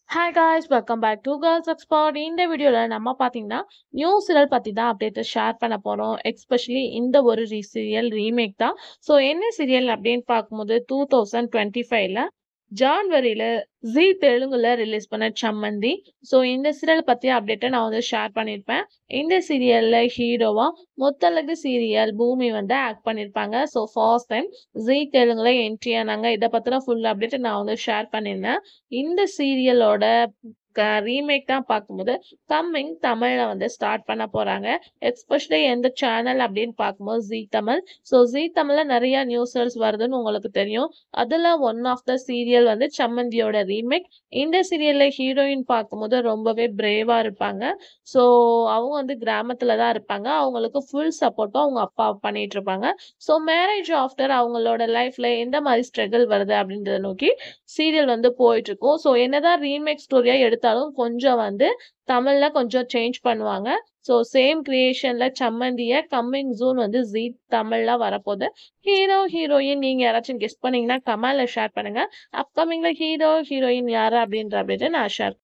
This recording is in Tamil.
Hi guys welcome back to girls expert. இந்த வீடியோவில் நம்ம பார்த்தீங்கன்னா நியூ சீரியல் பற்றி தான் அப்டேட்டை ஷேர் பண்ண போகிறோம். எக்ஸ்பெஷலி இந்த ஒரு சீரியல் ரீமேக் தான். ஸோ என்ன சீரியல் அப்படின்னு பார்க்கும்போது 2025ல ஜான்வரியில் ஜீ தெலுங்குல ரிலீஸ் பண்ண சம்மந்தி. ஸோ இந்த சீரியல் பற்றி அப்டேட்டை நான் வந்து ஷேர் பண்ணியிருப்பேன். இந்த சீரியலில் ஹீரோவா முத்தழகு சீரியல் பூமி வந்து ஆக்ட் பண்ணியிருப்பாங்க. ஸோ ஃபர்ஸ்ட் டைம் ஜீ தெலுங்குல என்ட்ரி ஆனாங்க. இதை பற்றின ஃபுல் அப்டேட்டை நான் வந்து ஷேர் பண்ணியிருந்தேன். இந்த சீரியலோட ரீமேக் தான் பார்க்கும்போது கம்மிங் தமிழ்ல வந்து ஸ்டார்ட் பண்ண போறாங்க. எஸ்பெஷலி எந்த சேனல் அப்படின்னு பார்க்கும்போது ஜீ தமிழ். ஸோ ஜீ தமிழ்ல நிறைய நியூஸஸ் வருதுன்னு உங்களுக்கு தெரியும். அதுல ஒன் ஆஃப் த சீரியல் வந்து சம்மந்தியோட ரீமேக். இந்த சீரியல்ல ஹீரோயின் பார்க்கும்போது ரொம்பவே பிரேவா இருப்பாங்க. ஸோ அவங்க வந்து கிராமத்துல தான் இருப்பாங்க. அவங்களுக்கு ஃபுல் சப்போர்ட்டும் அவங்க அப்பா பண்ணிட்டு இருப்பாங்க. ஸோ மேரேஜ் ஆஃப்டர் அவங்களோட லைஃப்ல எந்த மாதிரி ஸ்ட்ரகிள் வருது அப்படின்றத நோக்கி சீரியல் வந்து போயிட்டு இருக்கும். ஸோ என்னதான் ரீமேக் ஸ்டோரியா எடுத்தாலும் கொஞ்சம் வந்து தமிழ்ல கொஞ்சம் சேஞ்ச் பண்ணுவாங்க. ஸோ சேம் கிரியேஷன்ல சம்மந்திய கம்மிங் ஜூன் வந்து ஜீ தமிழ்ல வரப்போகுது. ஹீரோ ஹீரோயின் நீங்க யாராச்சும் கெஸ் பண்ணீங்கன்னா கமெண்ட்ல ஷேர் பண்ணுங்க. அப்கமிங்ல ஹீரோ ஹீரோயின் யாரு அப்படின்ற அப்படின்னு நான் ஷேர்